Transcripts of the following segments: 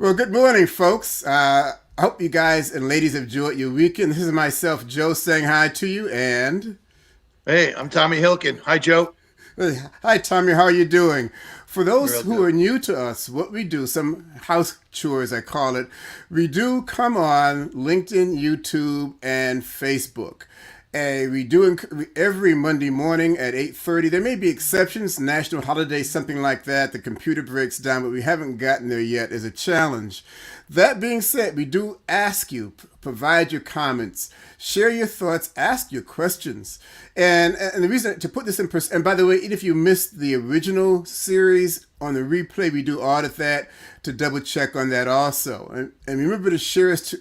Well, good morning, folks. I hope you guys and ladies have enjoyed your weekend. This is myself, Joe, saying hi to you. And Hey, I'm Tommy Hilcken. Hi, Joe. hi, Tommy. How are you doing? For those Real who good. are new to us, what we do, some house chores, I call it, we do come on LinkedIn, YouTube, and Facebook. We do every Monday morning at 8:30. There may be exceptions, national holidays, something like that. The computer breaks down, but we haven't gotten there yet as a challenge. That being said, we do ask you, provide your comments, share your thoughts, ask your questions. And the reason to put this in perspective, and by the way, even if you missed the original series on the replay, we do audit that to double check on that also. And remember to share us to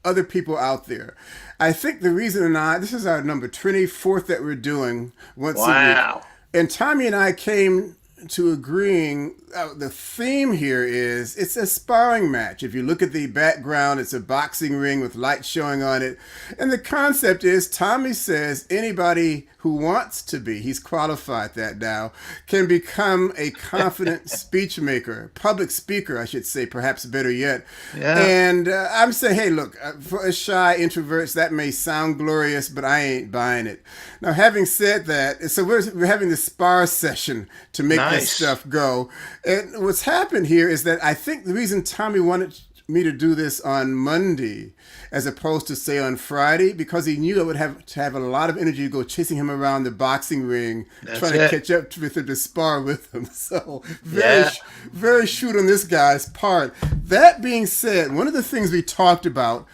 other people out there. I think the reason or not, this is our number 24th that we're doing once a week. Wow. And Tommy and I came to agreeing the theme here is it's a sparring match. If you look at the background, it's a boxing ring with light showing on it. And the concept is Tommy says anybody who wants to be, he's qualified that now, can become a confident speech maker, public speaker, I should say, perhaps better yet. Yeah. And I'm saying, hey, look, for us shy introverts, that may sound glorious, but I ain't buying it. Now, having said that, so we're having this spar session to make this Nice. stuff go. And what's happened here is that I think the reason Tommy wanted me to do this on Monday as opposed to say on Friday because he knew I would have to have a lot of energy to go chasing him around the boxing ring, That's trying to it. catch up with him to spar with him. So Yeah. very shoot on this guy's part. That being said, one of the things we talked about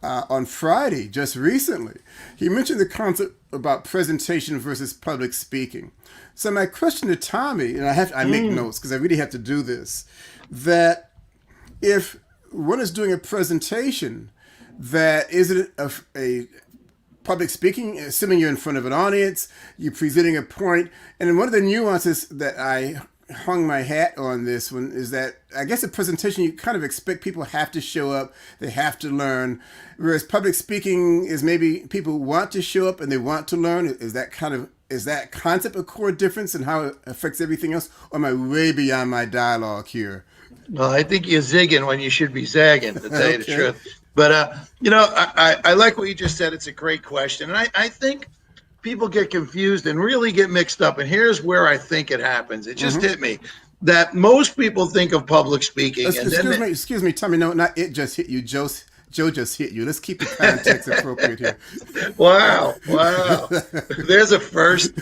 on Friday just recently, he mentioned the concept about presentation versus public speaking. So my question to Tommy, and I make notes because I really have to do this, that if one is doing a presentation, that is it a public speaking, assuming you're in front of an audience, you're presenting a point, and one of the nuances that I hung my hat on this one is that I guess a presentation you kind of expect people have to show up, they have to learn, whereas public speaking is maybe people want to show up and they want to learn. Is that concept a core difference in how it affects everything else? Or am I way beyond my dialogue here? Well, I think you're zigging when you should be zagging, to tell you the Okay. truth. But, I like what you just said. It's a great question. And I think people get confused and really get mixed up. And here's where I think it happens. It just hit me that most people think of public speaking. And then Excuse me, Tommy. No, not it just hit you. Joe just hit you. Let's keep the context appropriate here. wow. Wow. There's a first.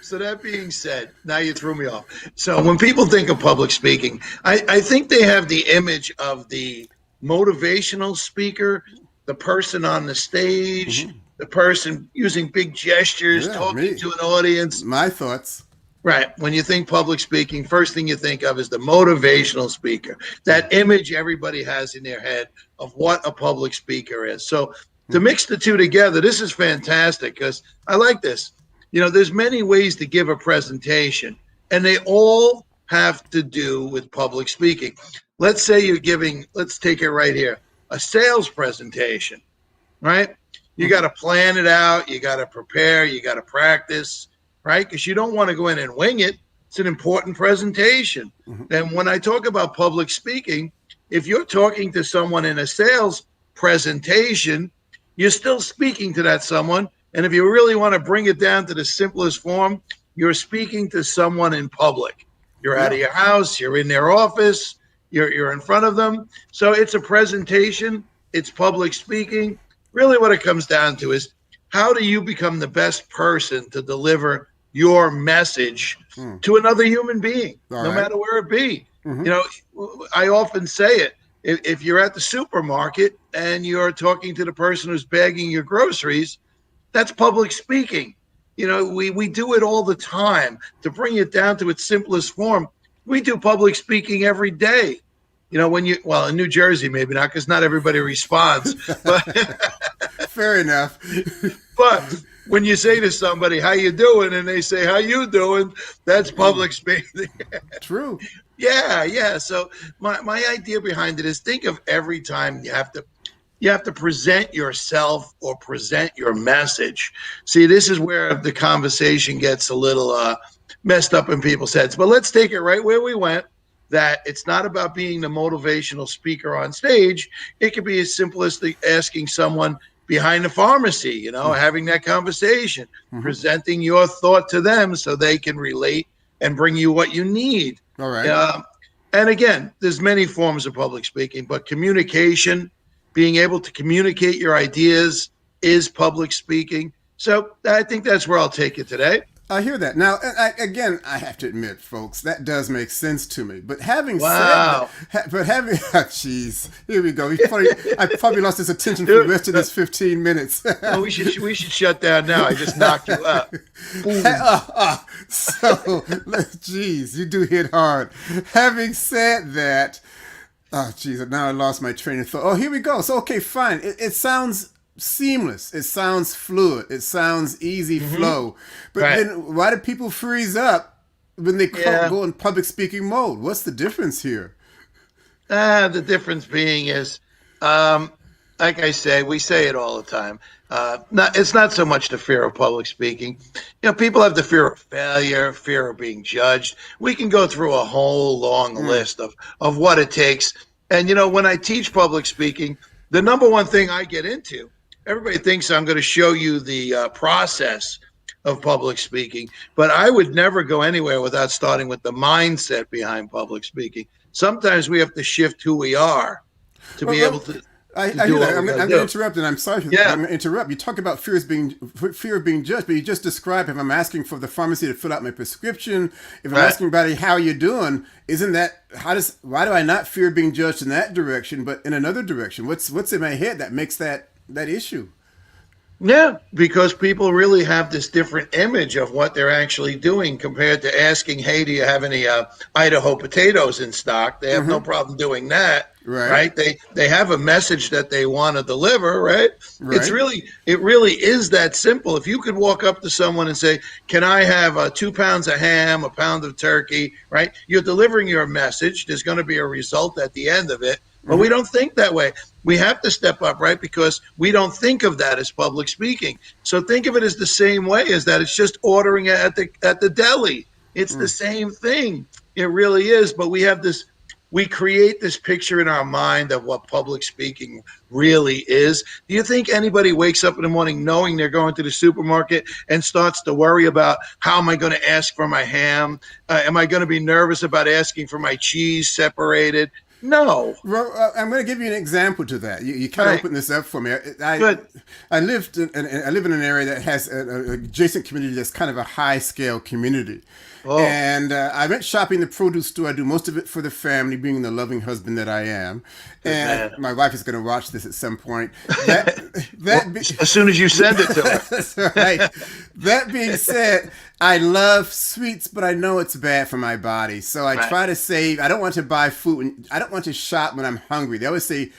So that being said, now you threw me off. So when people think of public speaking, I think they have the image of the motivational speaker, the person on the stage, the person using big gestures, Yeah, talking me. to an audience. My thoughts. Right. When you think public speaking, first thing you think of is the motivational speaker, that image everybody has in their head of what a public speaker is. So to mix the two together, this is fantastic because I like this. There's many ways to give a presentation, and they all have to do with public speaking. Let's say you're giving, let's take it right here, a sales presentation, right? You got to plan it out. You got to prepare. You got to practice, right? Because you don't want to go in and wing it. It's an important presentation. And when I talk about public speaking, if you're talking to someone in a sales presentation, you're still speaking to that someone. And if you really want to bring it down to the simplest form, you're speaking to someone in public. You're out Yeah. of your house, you're in their office, you're in front of them. So it's a presentation, it's public speaking. Really what it comes down to is how do you become the best person to deliver your message to another human being, All no right. matter where it be? I often say it. If you're at the supermarket and you're talking to the person who's bagging your groceries, that's public speaking. We do it all the time. To bring it down to its simplest form, we do public speaking every day. Well, in New Jersey, maybe not, because not everybody responds. But Fair enough. but when you say to somebody, "How you doing?" and they say, "How you doing?" that's public speaking. True. Yeah, yeah. So my idea behind it is think of every time you have to present yourself or present your message. See, this is where the conversation gets a little messed up in people's heads. But let's take it right where we went. that it's not about being the motivational speaker on stage. It could be as simple as asking someone behind the pharmacy, having that conversation, presenting your thought to them so they can relate and bring you what you need. All right. And again, there's many forms of public speaking, but communication, being able to communicate your ideas is public speaking. So I think that's where I'll take it today. I hear that. Now, I have to admit, folks, that does make sense to me. But having Wow. said that, jeez, here we go. I probably lost his attention for the rest of this 15 minutes. Well, we should shut down now. I just knocked you up. Geez, you do hit hard. Having said that, geez, now I lost my train of thought. Oh, here we go. So, okay, fine. It sounds seamless. It sounds fluid. It sounds easy flow. But then why do people freeze up when they go in public speaking mode? What's the difference here? The difference being is, like I say, we say it all the time. It's not so much the fear of public speaking. People have the fear of failure, fear of being judged. We can go through a whole long list of what it takes. And, when I teach public speaking, the number one thing I get into, everybody thinks I'm going to show you the process of public speaking, but I would never go anywhere without starting with the mindset behind public speaking. Sometimes we have to shift who we are to be able to. I hear that. I'm going to interrupt, and I'm sorry. I'm going to interrupt. You talk about fear of being judged, but you just described if I'm asking for the pharmacy to fill out my prescription, if I'm asking somebody how you're doing, isn't that why do I not fear being judged in that direction, but in another direction? What's in my head that makes that issue? Yeah, because people really have this different image of what they're actually doing compared to asking, hey, do you have any Idaho potatoes in stock? They have no problem doing that, right? They have a message that they want to deliver, right? It really is that simple. If you could walk up to someone and say, can I have 2 pounds of ham, a pound of turkey, right? You're delivering your message. There's going to be a result at the end of it. But we don't think that way. We have to step up, right? Because we don't think of that as public speaking. So think of it as the same way as that. It's just ordering at the deli. It's the same thing. It really is. But we create this picture in our mind of what public speaking really is. Do you think anybody wakes up in the morning knowing they're going to the supermarket and starts to worry about how am I going to ask for my ham? Am I going to be nervous about asking for my cheese separated? No. Well, I'm going to give you an example to that. You kind of opened this up for me. I live in an area that has an adjacent community that's kind of a high scale community. Oh. And I went shopping in the produce store. I do most of it for the family, being the loving husband that I am. And my wife is going to watch this at some point. As soon as you send it to her. That's right. That being said, I love sweets, but I know it's bad for my body. So I try to save. I don't want to buy food. I don't want to shop when I'm hungry. They always say,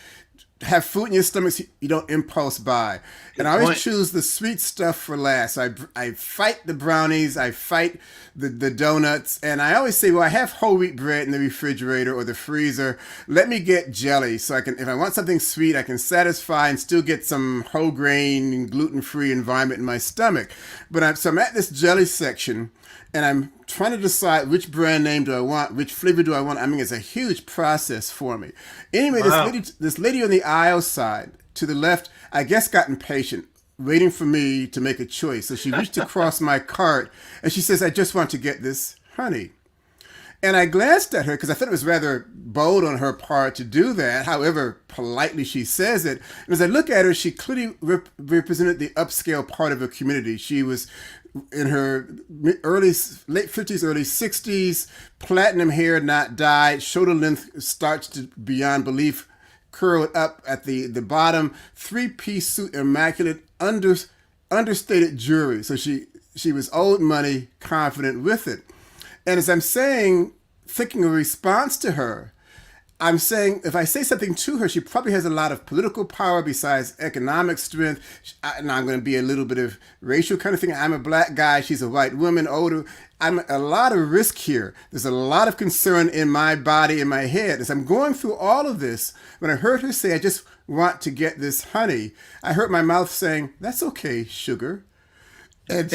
have food in your stomach so you don't impulse buy. And I always choose the sweet stuff for last. I fight the brownies. I fight the donuts. And I always say, well, I have whole wheat bread in the refrigerator or the freezer. Let me get jelly so I can, if I want something sweet, I can satisfy and still get some whole grain, gluten-free environment in my stomach. But so I'm at this jelly section, and I'm trying to decide which brand name do I want, which flavor do I want. I mean, it's a huge process for me. Anyway, this lady on the aisle side to the left, I guess, got impatient, waiting for me to make a choice. So she reached across my cart, and she says, I just want to get this honey. And I glanced at her because I thought it was rather bold on her part to do that, however politely she says it. And as I look at her, she clearly represented the upscale part of her community. She was in her late 50s, early 60s, platinum hair, not dyed, shoulder length starched to beyond belief, curled up at the bottom, 3-piece suit, immaculate, understated jewelry. So she was old money, confident with it. And as I'm saying, thinking a response to her, I'm saying if I say something to her, she probably has a lot of political power besides economic strength. And I'm going to be a little bit of racial kind of thing. I'm a black guy. She's a white woman, older. I'm a lot of risk here. There's a lot of concern in my body, in my head. As I'm going through all of this, when I heard her say, I just want to get this honey, I heard my mouth saying, that's okay, sugar. And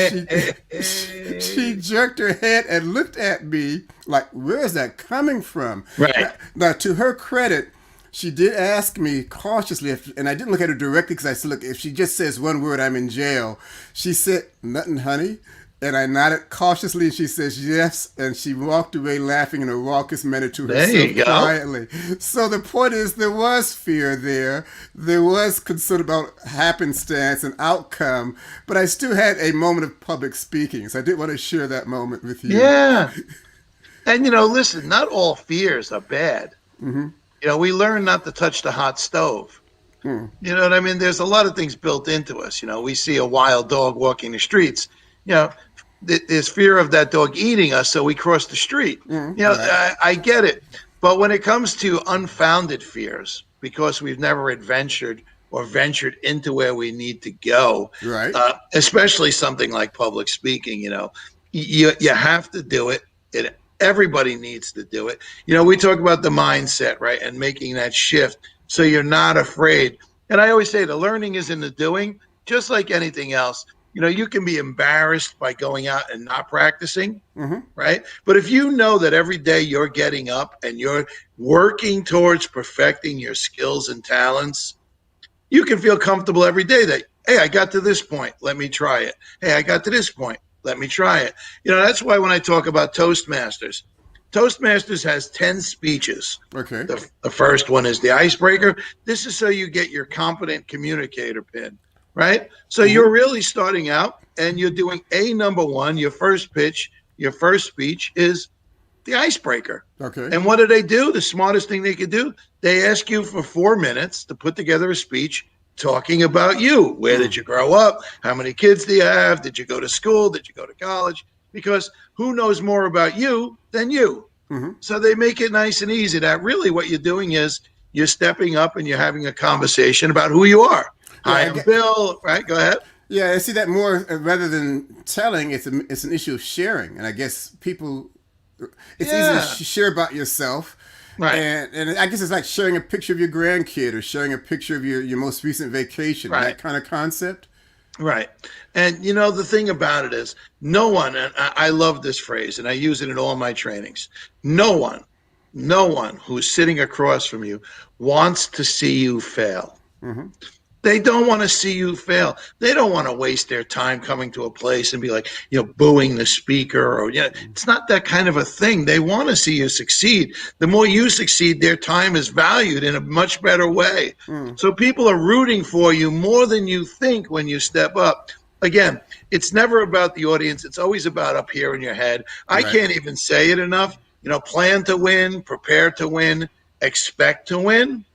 she jerked her head and looked at me like, where is that coming from? Right. Now, to her credit, she did ask me cautiously, and I didn't look at her directly because I said, look, if she just says one word, I'm in jail. She said, nothing, honey. And I nodded cautiously, and she says, yes. And she walked away laughing in a raucous manner to There you herself go. quietly. So the point is, there was fear there. There was concern about happenstance and outcome. But I still had a moment of public speaking. So I did want to share that moment with you. Yeah. And, listen, not all fears are bad. Mm-hmm. We learn not to touch the hot stove. You know what I mean? There's a lot of things built into us. We see a wild dog walking the streets. There's fear of that dog eating us, so we cross the street. Right. I get it. But when it comes to unfounded fears, because we've never adventured or ventured into where we need to go, Right. Especially something like public speaking, you have to do it. Everybody needs to do it. We talk about the mindset, right? And making that shift so you're not afraid. And I always say the learning is in the doing, just like anything else. You can be embarrassed by going out and not practicing, right? But if you know that every day you're getting up and you're working towards perfecting your skills and talents, you can feel comfortable every day that, hey, I got to this point, let me try it. Hey, I got to this point, let me try it. That's why when I talk about Toastmasters has 10 speeches. Okay. The first one is the icebreaker. This is so you get your competent communicator pin. Right? So you're really starting out and you're doing number one, your first pitch, your first speech is the icebreaker. Okay. And what do? The smartest thing they could do, they ask you for 4 minutes to put together a speech talking about you. Where did you grow up? How many kids do you have? Did you go to school? Did you go to college? Because who knows more about you than you? So they make it nice and easy. That really what you're doing is you're stepping up and you're having a conversation about who you are. Hi, I'm Bill. Right? Go ahead. Yeah, I see that more rather than telling. It's an issue of sharing, and I guess people. It's easy to share about yourself, right? And I guess it's like sharing a picture of your grandkid or sharing a picture of your most recent vacation. Right. That kind of concept. Right. And the thing about it is, no one. And I love this phrase, and I use it in all my trainings. No one who's sitting across from you wants to see you fail. They don't want to see you fail. They don't want to waste their time coming to a place and be like, booing the speaker or, it's not that kind of a thing. They want to see you succeed. The more you succeed, their time is valued in a much better way. So people are rooting for you more than you think when you step up. Again, it's never about the audience. It's always about up here in your head. I can't even say it enough. Plan to win, prepare to win, expect to win.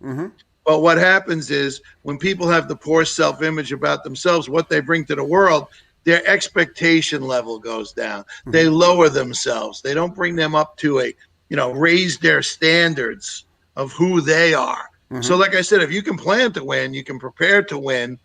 But what happens is when people have the poor self-image about themselves, what they bring to the world, their expectation level goes down. They lower themselves. They don't bring them up to raise their standards of who they are. So like I said, if you can plan to win, you can prepare to win.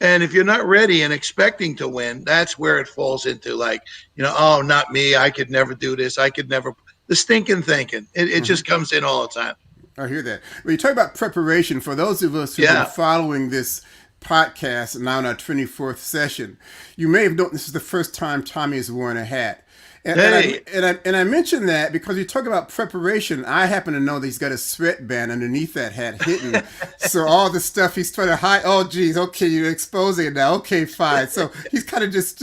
And if you're not ready and expecting to win, that's where it falls into oh, not me. I could never do this. I could never. The stinking thinking. It just comes in all the time. I hear that. When you talk about preparation, for those of us who've been following this podcast now in our 24th session, you may have noticed this is the first time Tommy has worn a hat. And I mentioned that because you talk about preparation. I happen to know that he's got a sweatband underneath that hat hidden. So all the stuff he's trying to hide, oh, geez, okay, you're exposing it now. Okay, fine. So he's kind of just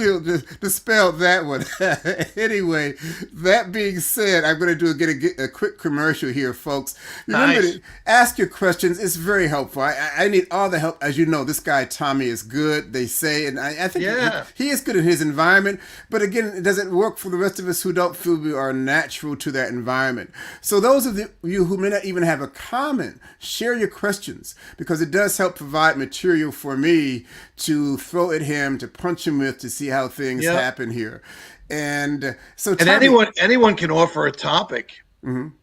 dispelled that one. Anyway, that being said, I'm going to get a quick commercial here, folks. Remember to ask your questions. It's very helpful. I need all the help. As you know, this guy, Tommy, is good, they say. And I think he is good in his environment. But again, it doesn't work for the rest of us who don't feel we are natural to that environment. So those of you who may not even have a comment, share your questions, because it does help provide material for me to throw at him, to punch him with, to see how things happen here. And so anyone can offer a topic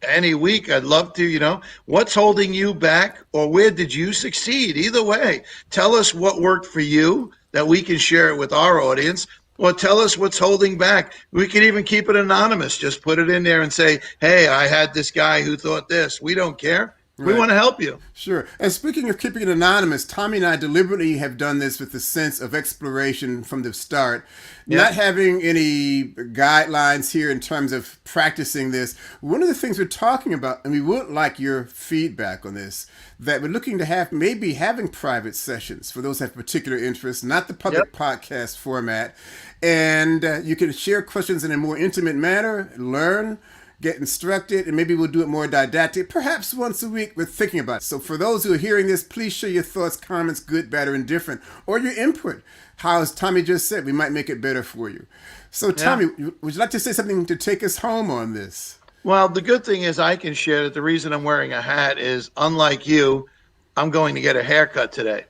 any week. I'd love to, what's holding you back, or where did you succeed? Either way, tell us what worked for you that we can share it with our audience. Or tell us what's holding back. We can even keep it anonymous. Just put it in there and say, hey, I had this guy who thought this. We don't care. We want to help you. Sure. And speaking of keeping it anonymous, Tommy and I deliberately have done this with the sense of exploration from the start, not having any guidelines here in terms of practicing this. One of the things we're talking about, and we would like your feedback on this, that we're looking to have maybe having private sessions for those who have particular interests, not the public podcast format. And you can share questions in a more intimate manner, learn, get instructed, and maybe we'll do it more didactic, perhaps once a week. We're thinking about it. So for those who are hearing this, please share your thoughts, comments, good, bad, or indifferent, or your input. How, as Tommy just said, we might make it better for you. So Tommy, would you like to say something to take us home on this? Well, the good thing is I can share that the reason I'm wearing a hat is, unlike you, I'm going to get a haircut today.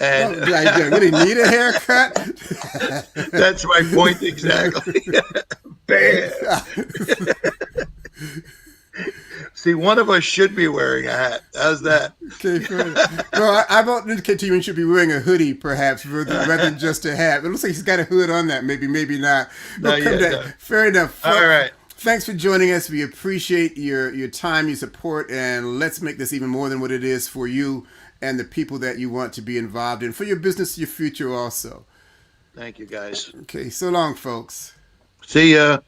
And do I really need a haircut? That's my point exactly. Bam. See, one of us should be wearing a hat. How's that? Okay, fair. Well, I won't indicate to you should be wearing a hoodie, perhaps, rather than just a hat. It looks like he's got a hood on that. Maybe not. Not yet, no. Fair enough. All right. Thanks for joining us. We appreciate your time, your support, and let's make this even more than what it is for you and the people that you want to be involved in, for your business, your future also. Thank you, guys. Okay, so long, folks. See ya.